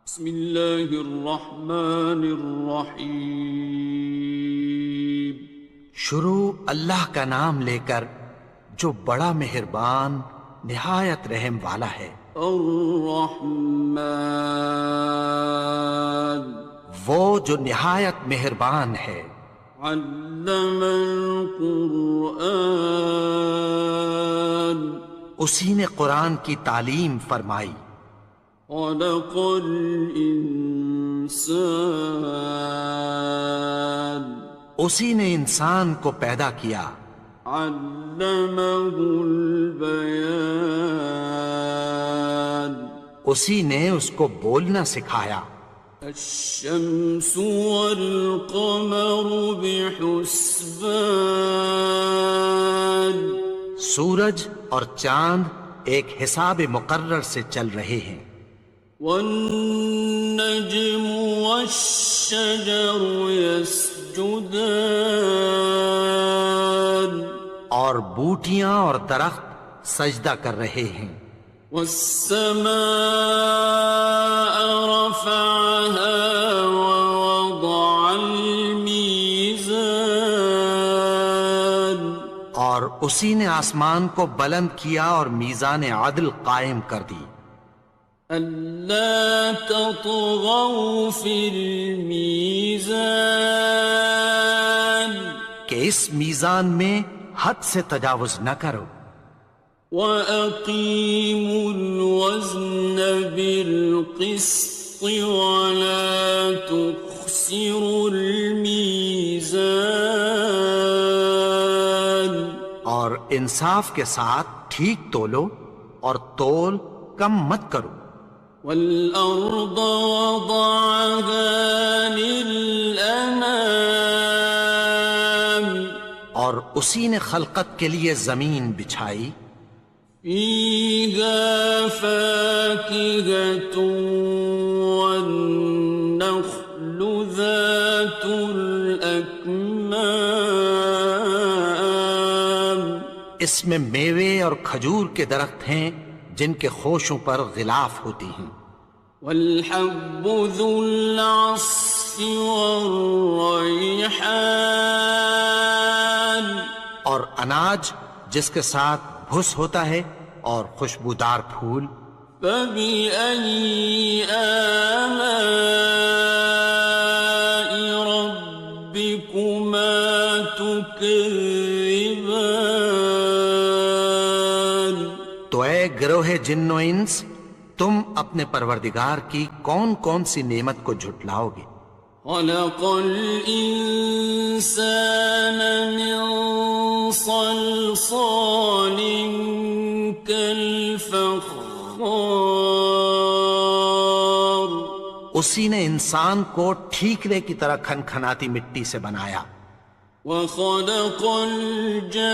بسم اللہ الرحمن الرحیم۔ شروع اللہ کا نام لے کر جو بڑا مہربان نہایت رحم والا ہے۔ الرحمن، وہ جو نہایت مہربان ہے۔ علم القرآن، اسی نے قرآن کی تعلیم فرمائی۔ خلق الانسان، اسی نے انسان کو پیدا کیا۔ علمہ البیان، اسی نے اس کو بولنا سکھایا۔ الشمس والقمر بحسبان، سورج اور چاند ایک حساب مقرر سے چل رہے ہیں۔ والنجم والشجر يسجدان، اور بوٹیاں اور درخت سجدہ کر رہے ہیں۔ والسماء رفعها ووضع الميزان، اور اسی نے آسمان کو بلند کیا اور میزان عدل قائم کر دی۔ ألا تطغوا في الميزان، کہ اس میزان میں حد سے تجاوز نہ کرو۔ وَأَقِيمُوا الْوَزْنَ بِالْقِسْطِ وَلَا تُخْسِرُوا الْمِيزَانَ، اور انصاف کے ساتھ ٹھیک تولو اور تول کم مت کرو۔ وَالْأَرْضَ وَضَعَهَا لِلْأَنَامِ، اور اسی نے خلقت کے لیے زمین بچھائی۔ فِيهَا فَاكِهَةٌ وَالنَّخْلُ ذَاتُ الْأَكْمَامِ، اس میں میوے اور کھجور کے درخت ہیں جن کے خوشوں پر غلاف ہوتی ہیں۔ وَالْحَبُّ ذُو الْعَصْفِ وَالرَّيْحَانِ، اور اناج جس کے ساتھ بھس ہوتا ہے اور خوشبودار پھول۔ فَبِأَيِّ آلَاءِ رَبِّكُمَا تُكَذِّبَانِ، تو اے گروہ جن و انس، تم اپنے پروردگار کی کون کون سی نعمت کو جھٹلاؤ گے؟ خَلَقَ الْإِنسَانَ مِنْ صَلْصَالٍ كَالْفَخَّارِ، اسی نے انسان کو ٹھیکرے کی طرح کھنکھناتی مٹی سے بنایا۔ وَخَلَقَ الْجَانَّ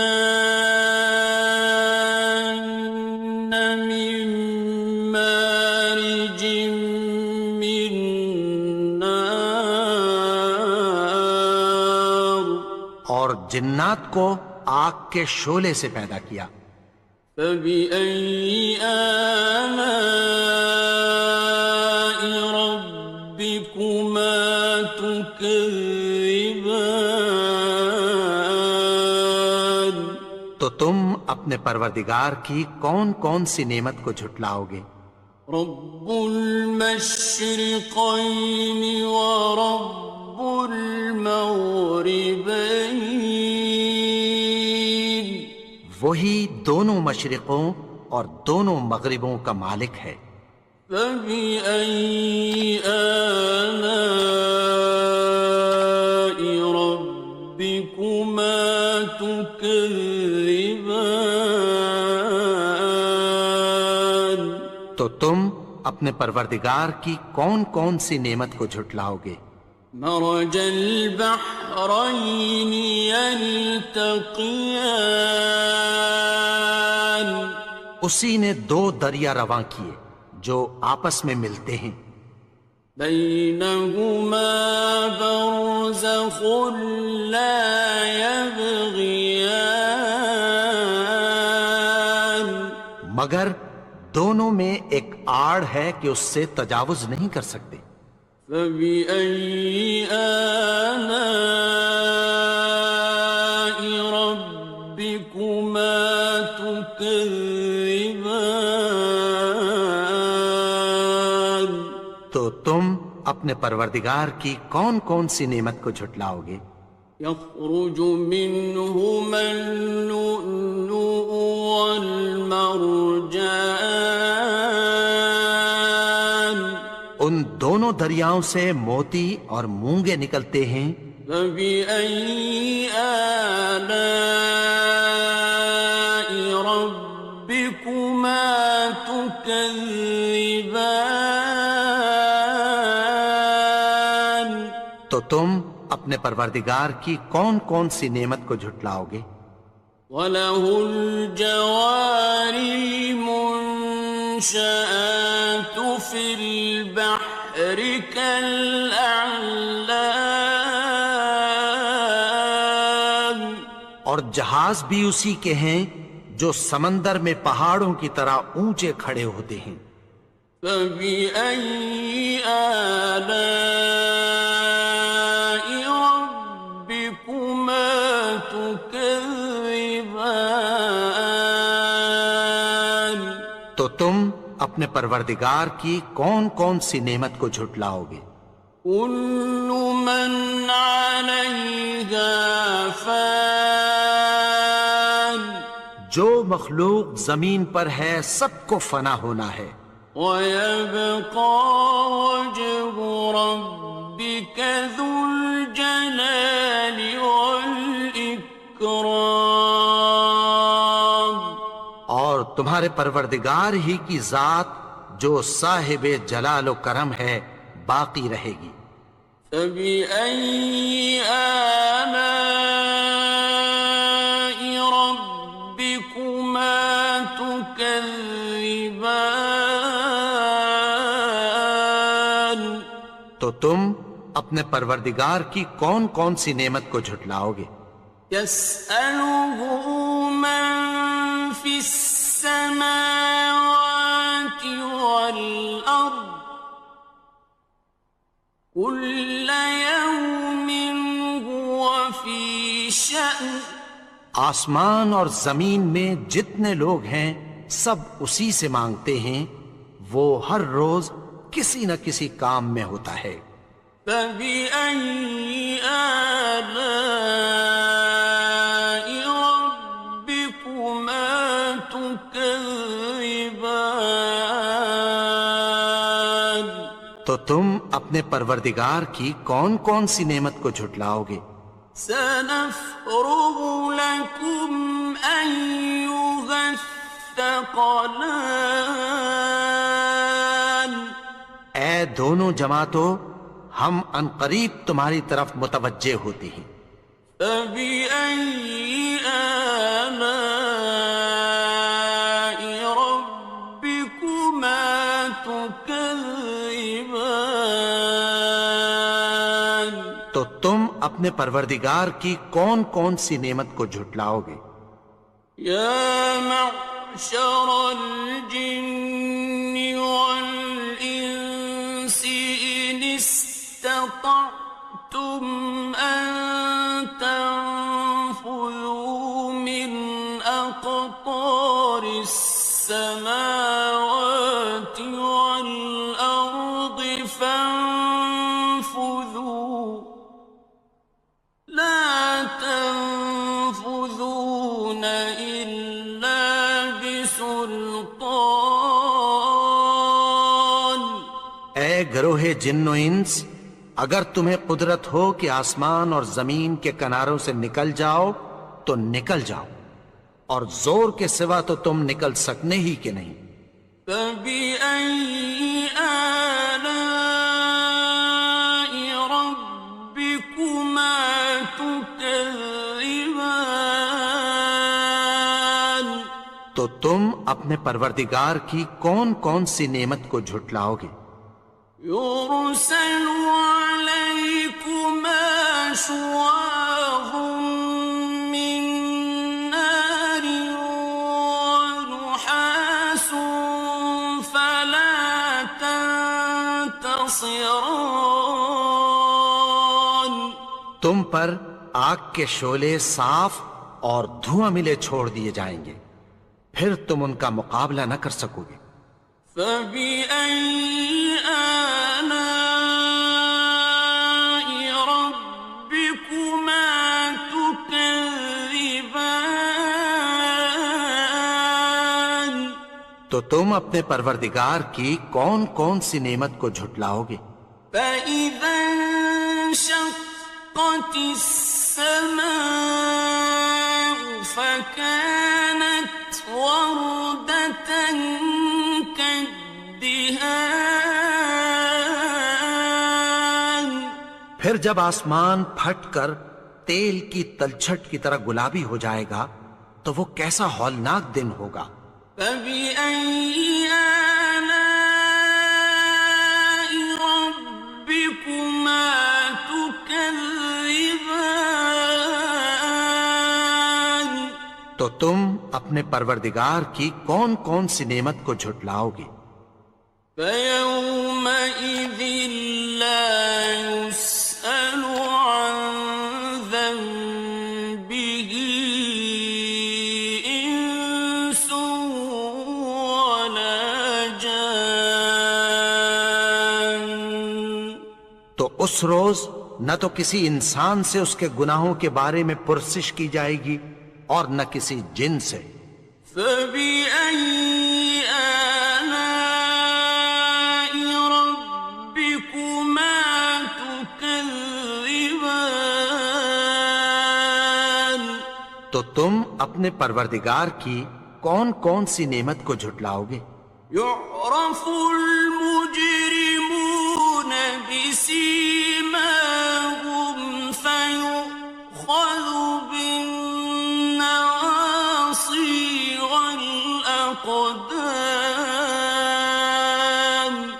مِن مَّارِجٍ مِّن نَّارٍ، اور جنات کو آگ کے شعلے سے پیدا کیا۔ فَبِأَيِّ آلَاءِ رَبِّكُمَا تُكَذِّبَانِ، تو تم اپنے پروردگار کی کون کون سی نعمت کو جھٹلاؤ گے؟ رب المشرقين ورب المغربين، وہی دونوں مشرقوں اور دونوں مغربوں کا مالک ہے۔ فبأي آلاء ربكما تكذبان، تو تم اپنے پروردگار کی کون کون سی نعمت کو جھٹلاؤ گے؟ مرج البحرين يلتقيان، اسی نے دو دریا رواں کیے جو آپس میں ملتے ہیں۔ بينهما برزخ لا يبغيان، مگر دونوں میں ایک آڑ ہے کہ اس سے تجاوز نہیں کر سکتے۔ فبأي آلاء ربكما تكذبان؟ تو تم اپنے پروردگار کی کون کون سی نعمت کو جھٹلاؤ گے؟ يخرج منهما اللؤلؤ والمرجان ان دونوں دریاؤں سے موتی اور مونگے نکلتے ہیں۔ فبأي آلاء ربكما تكذبان؟ تو تم اپنے پروردگار کی کون کون سی نعمت کو جھٹلاؤ گے؟ وَلَهُ الْجَوَارِ الْمُنشَآتُ فِي الْبَحْرِ كَالْأَعْلَامِ، اور جہاز بھی اسی کے ہیں جو سمندر میں پہاڑوں کی طرح اونچے کھڑے ہوتے ہیں۔ فَبِأَيِّ آلَاءِ رَبِّكُمَا تُكَذِّبَانِ؟ تو تم اپنے پروردگار کی کون کون سی نعمت کو جھٹلاؤ گے؟ كُلُّ مَنْ عَلَيْهَا فَانٍ، جو مخلوق زمین پر ہے سب کو فنا ہونا ہے۔ وَيَبْقَى وَجْهُ رَبِّكَ ذُو الْجَلَالِ وَالْإِكْرَامِ، اور تمہارے پروردگار ہی کی ذات جو صاحب جلال و کرم ہے باقی رہے گی۔ فَبِأَيِّ آلَاءِ رَبِّكُمَا تُكَذِّبَانِ؟ تو تم اپنے پروردگار کی کون کون سی نعمت کو جھٹلاؤ گے؟ يَسْأَلُهُ مَن فِي السَّمَاوَاتِ وَالْأَرْضِ كُلَّ يَوْمٍ هُوَ فِي شَأْنٍ، آسمان اور زمین میں جتنے لوگ ہیں سب اسی سے مانگتے ہیں، وہ ہر روز کسی نہ کسی کام میں ہوتا ہے۔ فَبِأَيِّ آلَاءِ رَبِّكُمَا تُكَذِّبَانِ؟ تو تم اپنے پروردگار کی کون کون سی نعمت کو جھٹلاؤ گے؟ سَنَفْرُغُ لَكُمْ أَيُّهَ الثَّقَلَانِ؟ اے دونوں جماعتوں، ہم عنقریب تمہاری طرف متوجہ ہوتے ہیں۔ فَبِأَيِّ آلَاءِ رَبِّكُمَا تُكَذِّبَانِ؟ تو تم اپنے پروردگار کی کون کون سی نعمت کو جھٹلاؤ گے؟ يَا مَعْشَرَ الْجِنِّ وَالْإِنسِ إِنِ اسْتَطَعْتُمْ أَن تَنفُذُوا مِنْ أَقْطَارِ السَّمَاوَاتِ وَالْأَرْضِ فَانفُذُوا لَا تَنفُذُونَ إِلَّا بِسُلْطَانٍ۔ اے گروہ جن و انس، اگر تمہیں قدرت ہو کہ آسمان اور زمین کے کناروں سے نکل جاؤ تو نکل جاؤ، اور زور کے سوا تو تم نکل سکنے ہی کہ نہیں۔ فَبِأَيِّ آلَاءِ رَبِّكُمَا تُكَذِّبَانِ؟ تو تم اپنے پروردگار کی کون کون سی نعمت کو جھٹلاؤ گے؟ يُرْسَلُ عَلَيْكُمَا شُوَاظٌ مِّن نَّارٍ وَنُحَاسٌ فَلَا ينتصران تم پر آگ کے شعلے صاف اور دھواں ملے چھوڑ دیے جائیں گے، پھر تم ان کا مقابلہ نہ کر سکو گے۔ فبأي آلاء ربكما تكذبان تو تم اپنے پروردگار کی کون کون سی نعمت کو جھٹلاؤ گے؟ فإذا انشقت السماء فكانت وردة كالدهان پھر جب آسمان پھٹ کر تیل کی تلچھٹ کی طرح گلابی ہو جائے گا تو وہ کیسا ہولناک دن ہوگا۔ فبأي آلاء ربكما تكذبان تو تم اپنے پروردگار کی کون کون سی نعمت کو جھٹلاؤ گے؟ فيومئذ لا يسأل عن ذنبه إنس ولا جان تو اس روز نہ تو کسی انسان سے اس کے گناہوں کے بارے میں پرسش کی جائے گی اور نہ کسی جن سے۔ فبأي آلاء ربكما تكذبان تو تم اپنے پروردگار کی کون کون سی نعمت کو جھٹلاؤ گے؟ يعرف المجرمون بسيماهم فيؤخذ بالنواصي والأقدام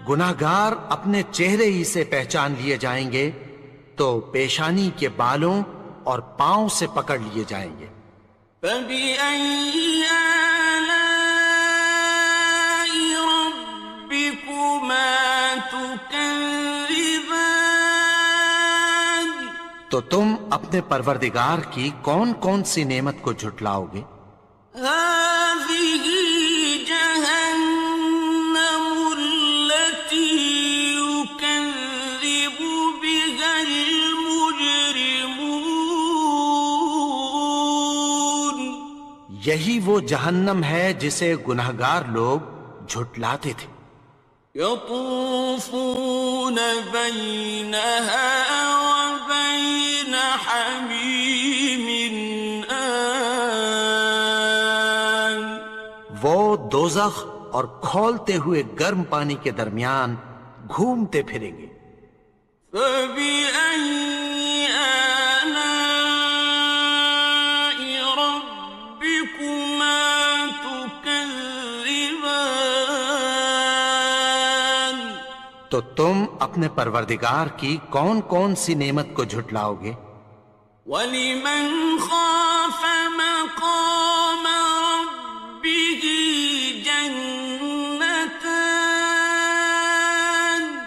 گناہگار اپنے چہرے ہی سے پہچان لیے جائیں گے تو پیشانی کے بالوں اور پاؤں سے پکڑ لیے جائیں گے۔ فبأي آلاء ربكما تكذبان تو تم اپنے پروردگار کی کون کون سی نعمت کو جھٹلاؤ گے؟ هذه جهنم التي يكذب بها المجرمون یہی وہ جہنم ہے جسے گناہگار لوگ جھٹلاتے تھے۔ يطوفون بينها وبين حميم آن وہ دوزخ اور کھولتے ہوئے گرم پانی کے درمیان گھومتے پھریں گے۔ فبأي آلاء ربكما تكذبان تو تم اپنے پروردگار کی کون کون سی نعمت کو جھٹلاؤ گے؟ وَلِمَنْ خَافَ مَقَامَ رَبِّهِ جَنَّتَانِ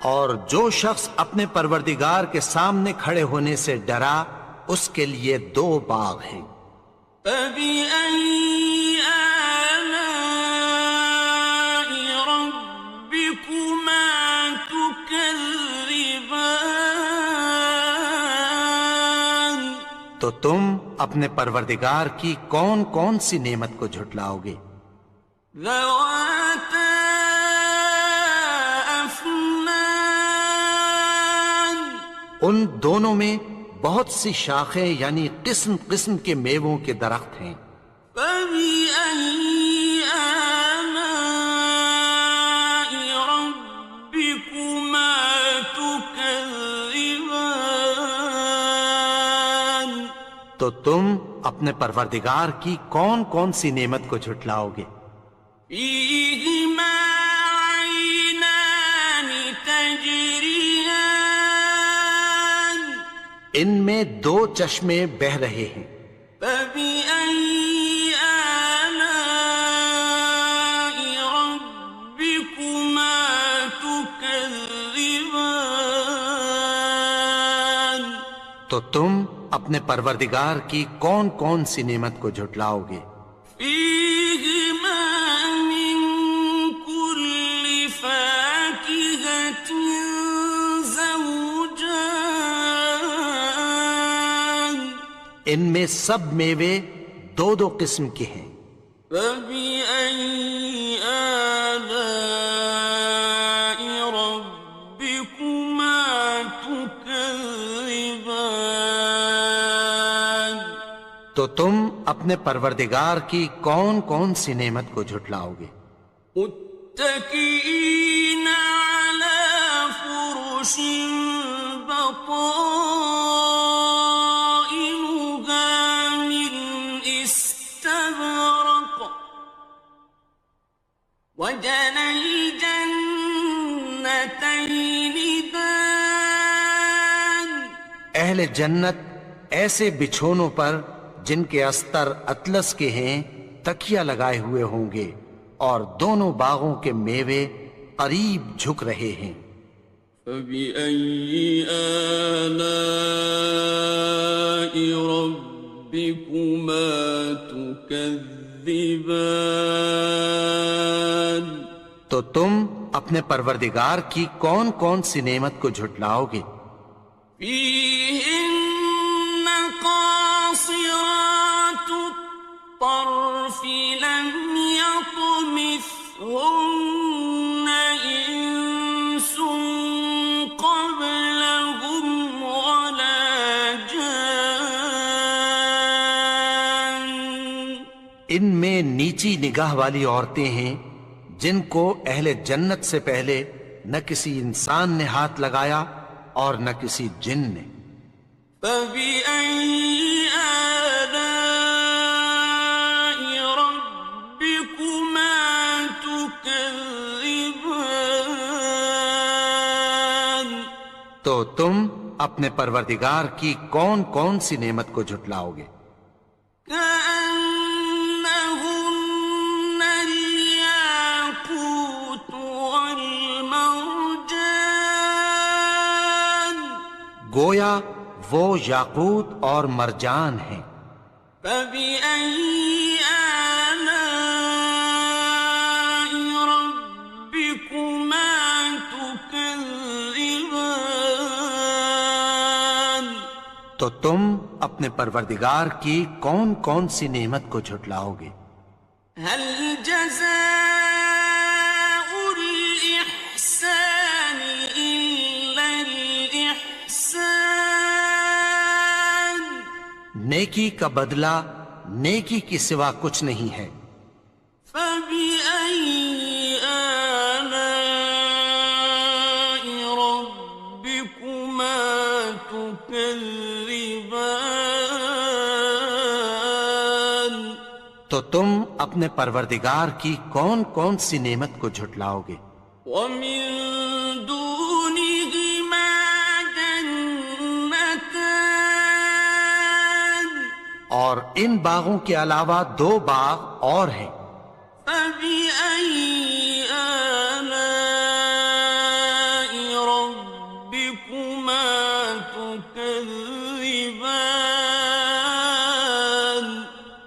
اور جو شخص اپنے پروردگار کے سامنے کھڑے ہونے سے ڈرا اس کے لیے دو باغ ہیں۔ فَبِأَيِّ آلَاءِ رَبِّكُمَا تُكَذِّبَانِ تو تم اپنے پروردگار کی کون کون سی نعمت کو جھٹلاؤ گے؟ ذَوَاتَا أَفْنَانٍ ان دونوں میں بہت سی شاخیں یعنی قسم قسم کے میووں کے درخت ہیں۔ فَبِأَيِّ آلَاءِ رَبِّكُمَا تُكَذِّبَانِ تو تم اپنے پروردگار کی کون کون سی نعمت کو جھٹلاؤ گے؟ فِيهِمَا عَيْنَانِ تَجْرِيَانِ ان میں دو چشمے بہہ رہے ہیں۔ فَبِأَيِّ آلَاءِ رَبِّكُمَا تُكَذِّبَانِ تو تم اپنے پروردگار کی کون کون سی نعمت کو جھٹلاؤ گے؟ فيهما من كل فاكهة زوجان ان میں سب میوے دو دو قسم کے ہیں۔ فبأي آلاء ربكما تكذبان تو تم اپنے پروردگار کی کون کون سی نعمت کو جھٹلاؤ گے؟ متكئين على فرش بطائنها من استبرق وجنى الجنتين دان اہل جنت ایسے بچھونوں پر جن کے استر اطلس کے ہیں تکیہ لگائے ہوئے ہوں گے، اور دونوں باغوں کے میوے قریب جھک رہے ہیں۔ فبأي آلاء ربكما تكذبان تو تم اپنے پروردگار کی کون کون سی نعمت کو جھٹلاؤ گے؟ فيهن قاصرات الطرف لم يطمثهن إنس قبلهم ولا جان ان میں نیچی نگاہ والی عورتیں ہیں جن کو اہل جنت سے پہلے نہ کسی انسان نے ہاتھ لگایا اور نہ کسی جن نے۔ فبأي آلاء ربكما تكذبان تو تم اپنے پروردگار کی کون کون سی نعمت کو جھٹلاؤ گے؟ كأنهن الياقوت والمرجان گویا وہ یاقوت اور مرجان ہیں۔ فبأي آلاء ربكما تكذبان تو تم اپنے پروردگار کی کون کون سی نعمت کو جھٹلاؤ گے؟ هل جزاء الإحسان إلا الإحسان نیکی کا بدلہ نیکی کی سوا کچھ نہیں ہے۔ فبأي آلاء ربكما تكذبان تو تم اپنے پروردگار کی کون کون سی نعمت کو جھٹلاؤ گے؟ ومن دونهما جنتان اور ان باغوں کے علاوہ دو باغ اور ہیں۔ فبأي آلاء ربكما تكذبان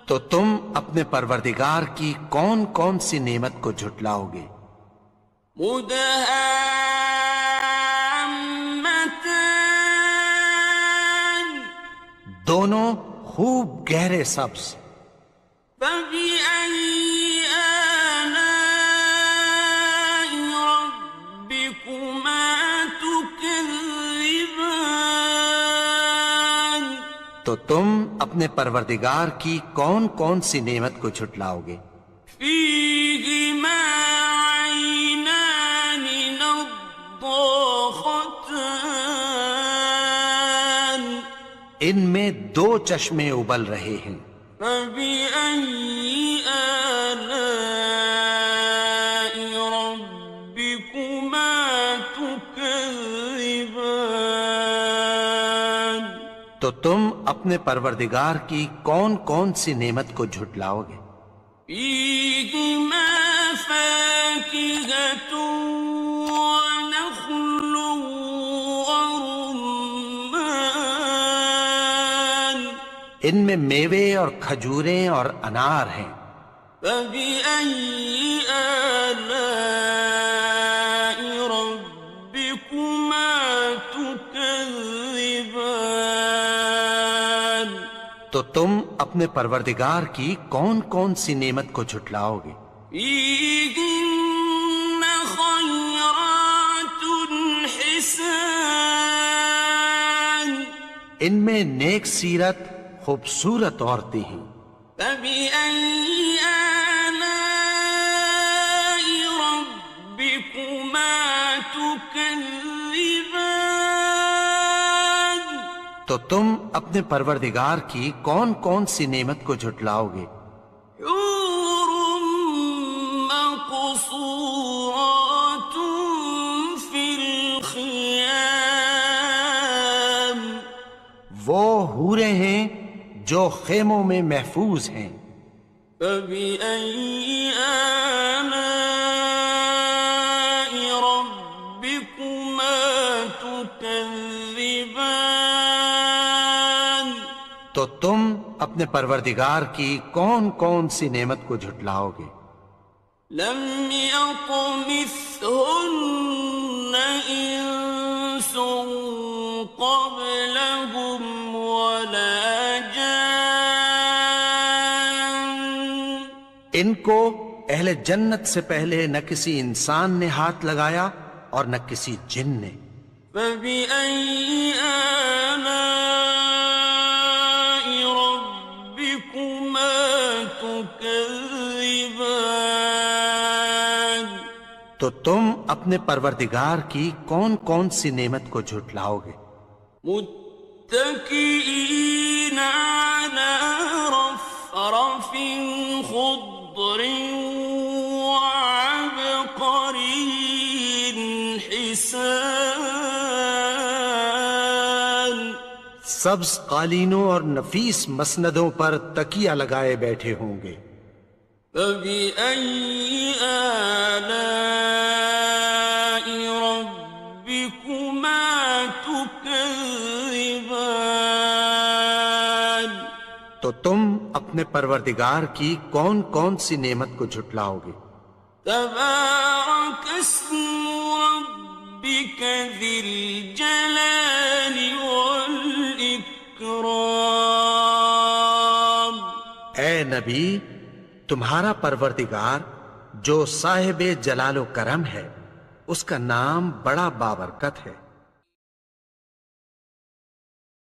تو تم اپنے پروردگار کی کون کون سی نعمت کو جھٹلاؤ گے؟ مدهامتان دونوں خوب گہرے سبز۔ فبأي آلاء ربكما تكذبان تو تم اپنے پروردگار کی کون کون سی نعمت کو جھٹلاؤ گے؟ فيهما عينان نضاختان ان میں دو چشمے ابل رہے ہیں۔ فبأي آلاء ربكما تكذبان تو تم اپنے پروردگار کی کون کون سی نعمت کو جھٹلاؤ گے؟ فيهما فاكهة ونخل ورمان ان میں میوے اور کھجوریں اور انار ہیں۔ فبأي آلاء ربكما تكذبان؟ تو تم اپنے پروردگار کی کون کون سی نعمت کو جھٹلاؤ گے؟ فيهن خيرات حسان، ان میں نیک سیرت خوبصورت عورتیں ہیں۔ فبأي آلاء ربكما تكذبان؟ تو تم اپنے پروردگار کی کون کون سی نعمت کو جھٹلاؤ گے؟ حور مقصورات في الخيام، وہ حوریں ہیں جو خیموں میں محفوظ ہیں۔ فبأي آلاء ربكما تكذبان؟ تو تم اپنے پروردگار کی کون کون سی نعمت کو جھٹلاؤ گے؟ لم يطمثهن إنس قبلهم ولا جان، ان کو اہل جنت سے پہلے نہ کسی انسان نے ہاتھ لگایا اور نہ کسی جن نے۔ فبأي آلاء ربكما تكذبان؟ تو تم اپنے پروردگار کی کون کون سی نعمت کو جھٹلاؤ گے؟ متكئين على رفرف خضر وعبقري حسان، سبز قالینوں اور نفیس مسندوں پر تکیہ لگائے بیٹھے ہوں گے۔ فبأي آلاء ربكما تكذبان؟ تو تم اپنے پروردگار کی کون کون سی نعمت کو جھٹلاؤ گے؟ تبارك اسم ربك ذي الجلال والإكرام۔ اے نبی، تمہارا پروردگار جو صاحب جلال و کرم ہے، اس کا نام بڑا بابرکت ہے۔